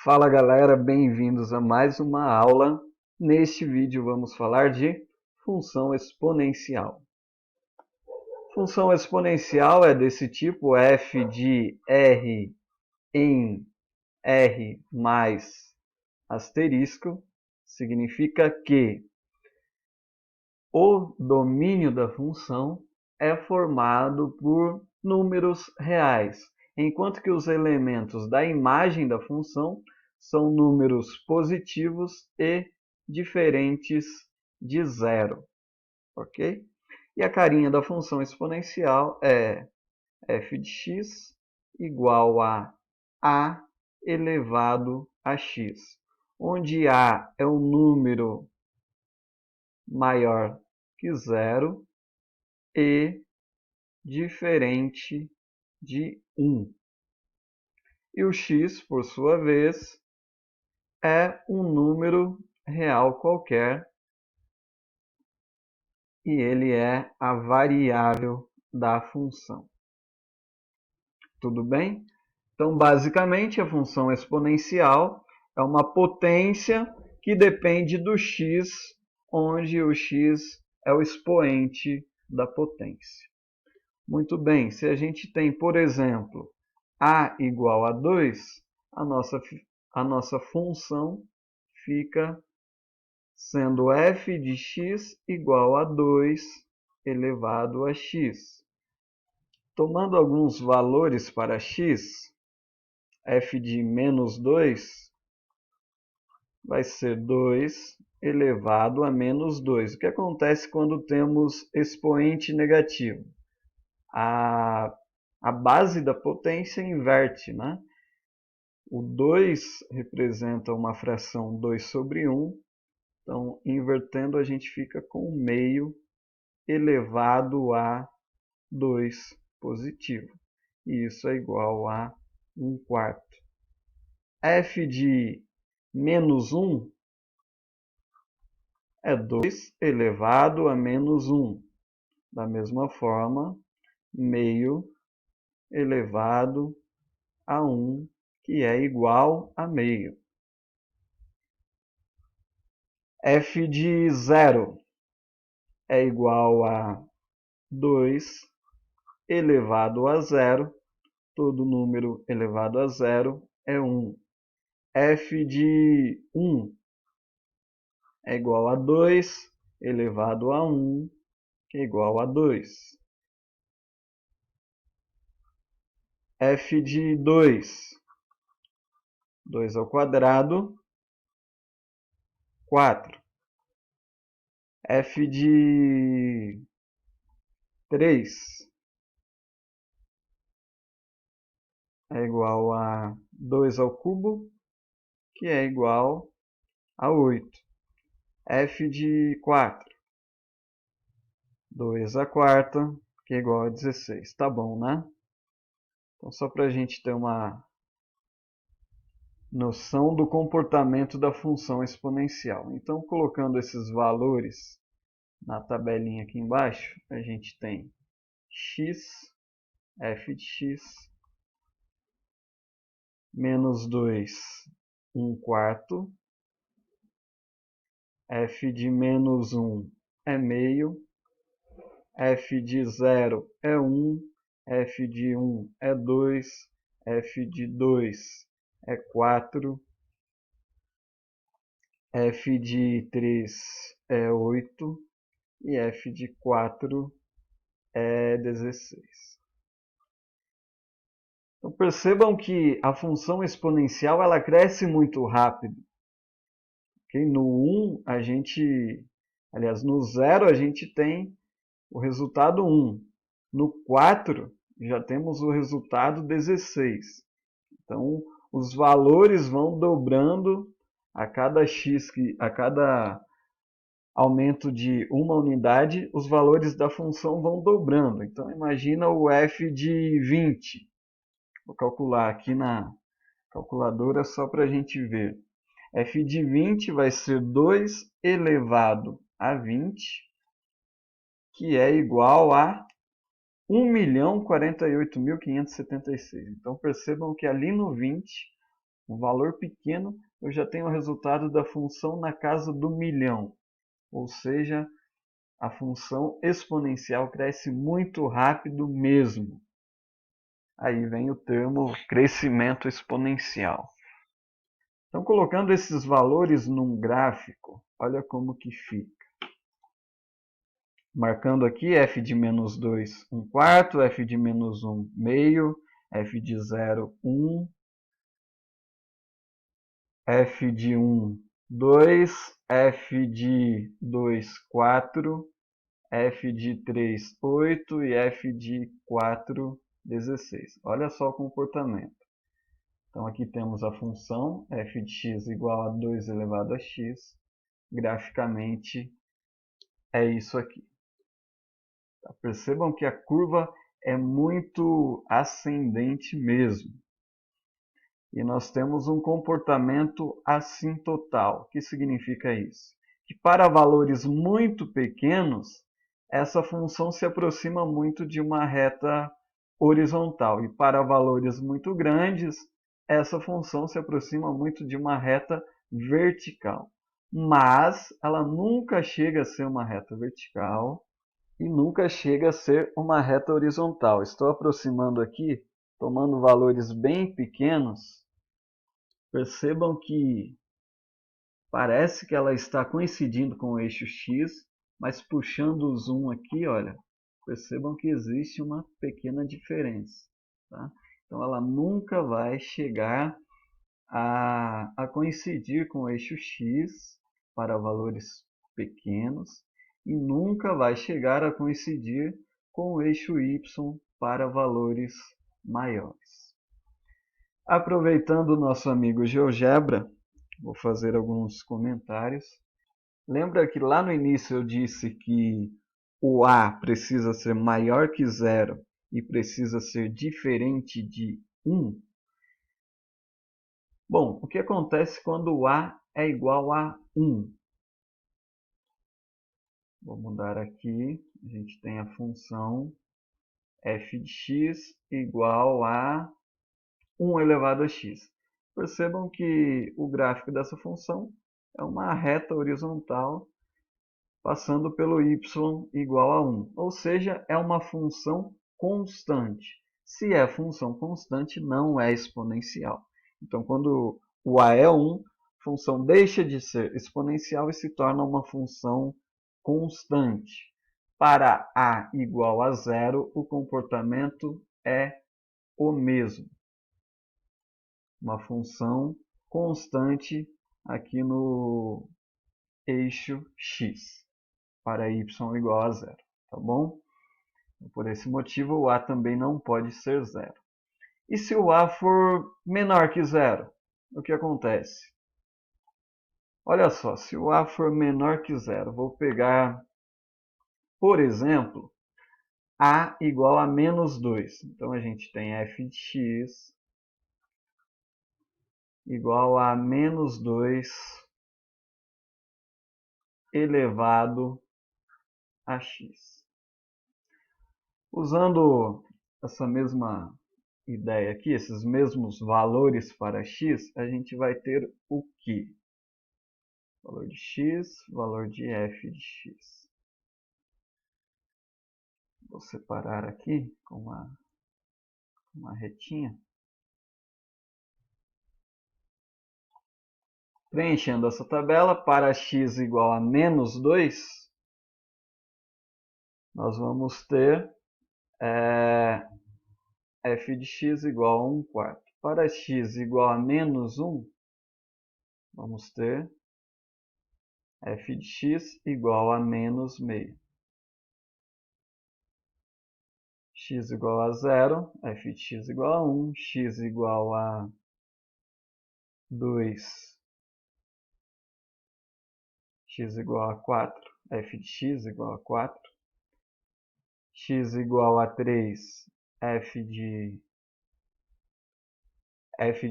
Fala galera, bem-vindos a mais uma aula. Neste vídeo vamos falar de função exponencial. Função exponencial é desse tipo f de r em r mais asterisco. Significa que o domínio da função é formado por números reais, enquanto que os elementos da imagem da função são números positivos e diferentes de zero, ok? E a carinha da função exponencial é f de x igual a elevado a x, onde a é um número maior que zero e diferente de 1. E o x, por sua vez, é um número real qualquer e ele é a variável da função. Tudo bem? Então, basicamente, a função exponencial é uma potência que depende do x, onde o x é o expoente da potência. Muito bem, se a gente tem, por exemplo, a igual a 2, a nossa função fica sendo f de x igual a 2 elevado a x. Tomando alguns valores para x, f de menos 2 vai ser 2 elevado a menos 2. O que acontece quando temos expoente negativo? A base da potência inverte, né? O 2 representa uma fração 2 sobre 1, então invertendo a gente fica com meio elevado a 2 positivo, e isso é igual a 1 quarto. F de menos 1 é 2 elevado a menos 1. Da mesma forma, meio elevado a 1, que é igual a meio. F de 0 é igual a 2 elevado a 0. Todo número elevado a 0 é 1. F de 1 é igual a 2 elevado a 1, que é igual a 2. F de 2, 2 ao quadrado, 4. F de 3 é igual a 2 ao cubo, que é igual a 8. F de 4, 2 à quarta, que é igual a 16. Tá bom, né? Então, só para a gente ter uma noção do comportamento da função exponencial. Então, colocando esses valores na tabelinha aqui embaixo, a gente tem x, f de x, menos 2, 1 quarto, f de menos 1 é meio, f de 0 é 1, f de 1 é 2, f de 2 é 4, f de 3 é 8 e f de 4 é 16. Então percebam que a função exponencial ela cresce muito rápido. Okay? No 1, aliás, no 0 a gente tem o resultado 1. No 4, já temos o resultado 16. Então, os valores vão dobrando a cada a cada aumento de uma unidade, os valores da função vão dobrando. Então, imagina o f de 20. Vou calcular aqui na calculadora só para a gente ver. F de 20 vai ser 2 elevado a 20, que é igual a 1.048.576. Então percebam que ali no 20 Um valor pequeno, eu já tenho o resultado da função na casa do milhão. Ou seja, a função exponencial cresce muito rápido mesmo. Aí vem o termo crescimento exponencial. Então, colocando esses valores num gráfico, olha como que fica. Marcando aqui f de menos 2, 1/4, f de menos 1, meio, f de 0, 1, f de 1, 2, f de 2, 4, f de 3, 8 e f de 4, 16. Olha só o comportamento. Então aqui temos a função f de x igual a 2 elevado a x. Graficamente é isso aqui. Percebam que a curva é muito ascendente mesmo. E nós temos um comportamento assintotal. O que significa isso? Que para valores muito pequenos, essa função se aproxima muito de uma reta horizontal. E para valores muito grandes, essa função se aproxima muito de uma reta vertical. Mas ela nunca chega a ser uma reta vertical e nunca chega a ser uma reta horizontal. Estou aproximando aqui, tomando valores bem pequenos. Percebam que parece que ela está coincidindo com o eixo X, mas puxando o zoom aqui, olha, percebam que existe uma pequena diferença. Tá? Então ela nunca vai chegar a coincidir com o eixo X para valores pequenos e nunca vai chegar a coincidir com o eixo Y para valores maiores. Aproveitando o nosso amigo GeoGebra, vou fazer alguns comentários. Lembra que lá no início eu disse que o A precisa ser maior que 0 e precisa ser diferente de 1? Bom, o que acontece quando o A é igual a 1? Vou mudar aqui. A gente tem a função f de x igual a 1 elevado a x. Percebam que o gráfico dessa função é uma reta horizontal passando pelo y igual a 1. Ou seja, é uma função constante. Se é função constante, não é exponencial. Então, quando o a é 1, a função deixa de ser exponencial e se torna uma função constante. Para a igual a 0, o comportamento é o mesmo. Uma função constante aqui no eixo x, para y igual a 0. Tá bom? Por esse motivo, o a também não pode ser 0. E se o a for menor que 0, o que acontece? Olha só, se o a for menor que 0, vou pegar, por exemplo, a igual a menos 2. Então, a gente tem f de x igual a menos 2 elevado a x. Usando essa mesma ideia aqui, esses mesmos valores para x, a gente vai ter o quê? Valor de x, valor de f de x. Vou separar aqui com uma retinha. Preenchendo essa tabela, para x igual a menos 2, nós vamos ter f de x igual a 1/4. Para x igual a menos 1, vamos ter f de x igual a menos meio. X igual a 0, f de x igual a 1, x igual a 2, x igual a 4, f de x igual a 4, x igual a 3, f de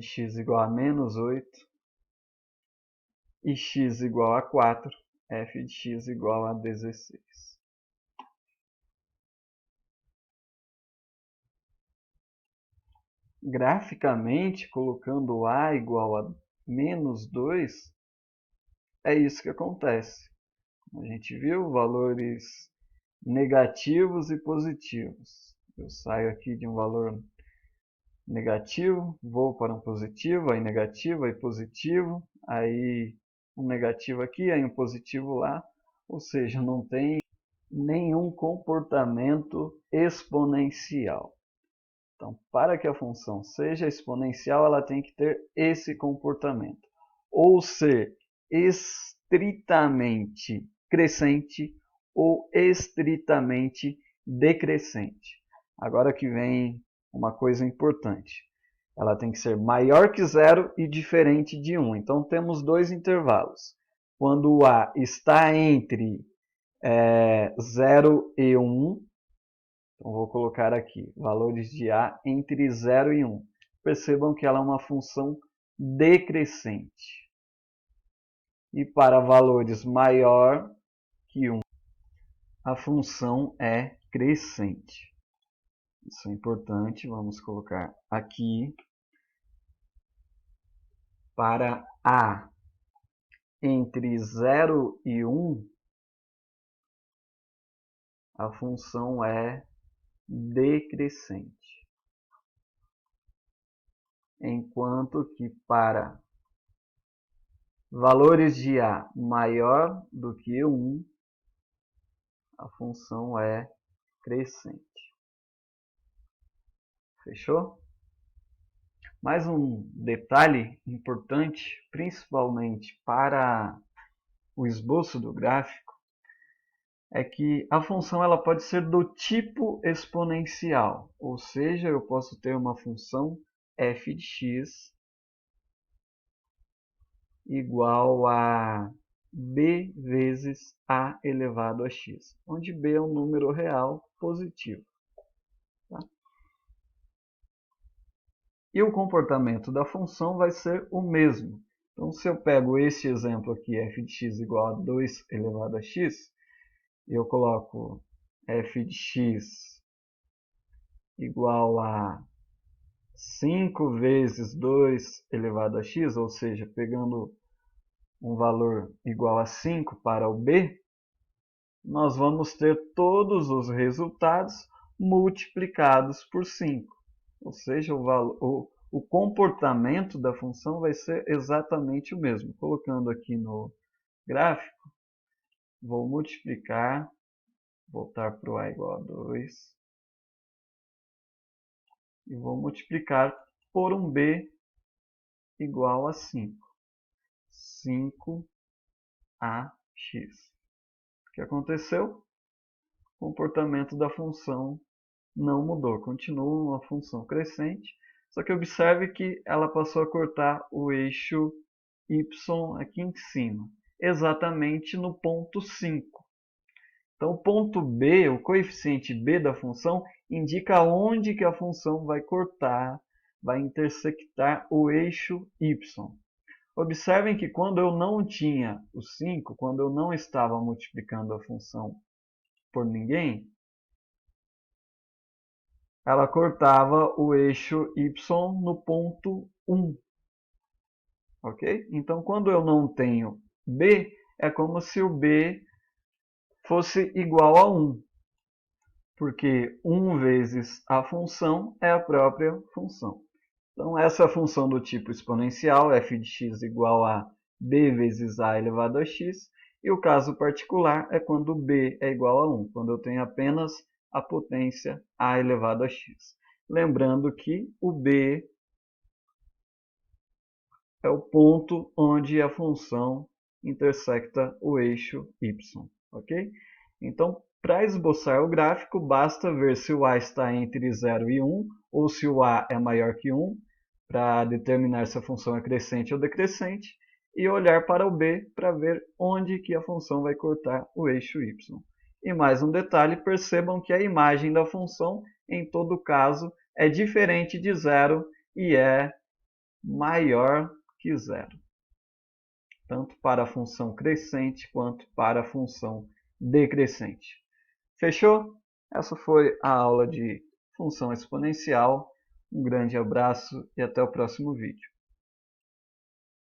x igual a menos 8, e x igual a 4, f de x igual a 16. graficamente, colocando a igual a menos 2, é isso que acontece. A gente viu valores negativos e positivos. Eu saio aqui de um valor negativo, vou para um positivo, aí negativo, aí positivo, aí um negativo aqui, aí um positivo lá, ou seja, não tem nenhum comportamento exponencial. Então, para que a função seja exponencial, ela tem que ter esse comportamento, ou ser estritamente crescente ou estritamente decrescente. Agora que vem uma coisa importante. Ela tem que ser maior que zero e diferente de 1. Então, temos dois intervalos. Quando o A está entre 0 e 1, então vou colocar aqui valores de A entre 0 e 1. Percebam que ela é uma função decrescente. E para valores maior que 1, a função é crescente. Isso é importante, vamos colocar aqui. Para A entre 0 e 1, a função é decrescente. Enquanto que para valores de A maior do que 1, a função é crescente. Fechou? Mais um detalhe importante, principalmente para o esboço do gráfico, é que a função ela pode ser do tipo exponencial, ou seja, eu posso ter uma função f de x igual a b vezes a elevado a x, onde b é um número real positivo. Tá? E o comportamento da função vai ser o mesmo. Então, se eu pego esse exemplo aqui, f de x igual a 2 elevado a x, e eu coloco f de x igual a 5 vezes 2 elevado a x, ou seja, pegando um valor igual a 5 para o b, nós vamos ter todos os resultados multiplicados por 5. Ou seja, o comportamento da função vai ser exatamente o mesmo. Colocando aqui no gráfico, vou multiplicar, voltar para o a igual a 2, e vou multiplicar por um b igual a 5. 5ax. O que aconteceu? O comportamento da função não mudou, continua uma função crescente, só que observe que ela passou a cortar o eixo y aqui em cima, exatamente no ponto 5. Então, o ponto b, o coeficiente b da função, indica onde que a função vai cortar, vai intersectar o eixo y. Observem que quando eu não tinha o 5, quando eu não estava multiplicando a função por ninguém, ela cortava o eixo y no ponto 1. Ok? Então, quando eu não tenho b, é como se o b fosse igual a 1. Porque 1 vezes a função é a própria função. Então, essa é a função do tipo exponencial, f de x igual a b vezes a elevado a x. E o caso particular é quando b é igual a 1, quando eu tenho apenas a potência a elevado a x. Lembrando que o b é o ponto onde a função intersecta o eixo y. Ok? Então, para esboçar o gráfico, basta ver se o a está entre 0 e 1, ou se o a é maior que 1, para determinar se a função é crescente ou decrescente, e olhar para o b para ver onde que a função vai cortar o eixo y. E mais um detalhe, percebam que a imagem da função, em todo caso, é diferente de 0 e é maior que 0. Tanto para a função crescente quanto para a função decrescente. Fechou? Essa foi a aula de função exponencial. Um grande abraço e até o próximo vídeo.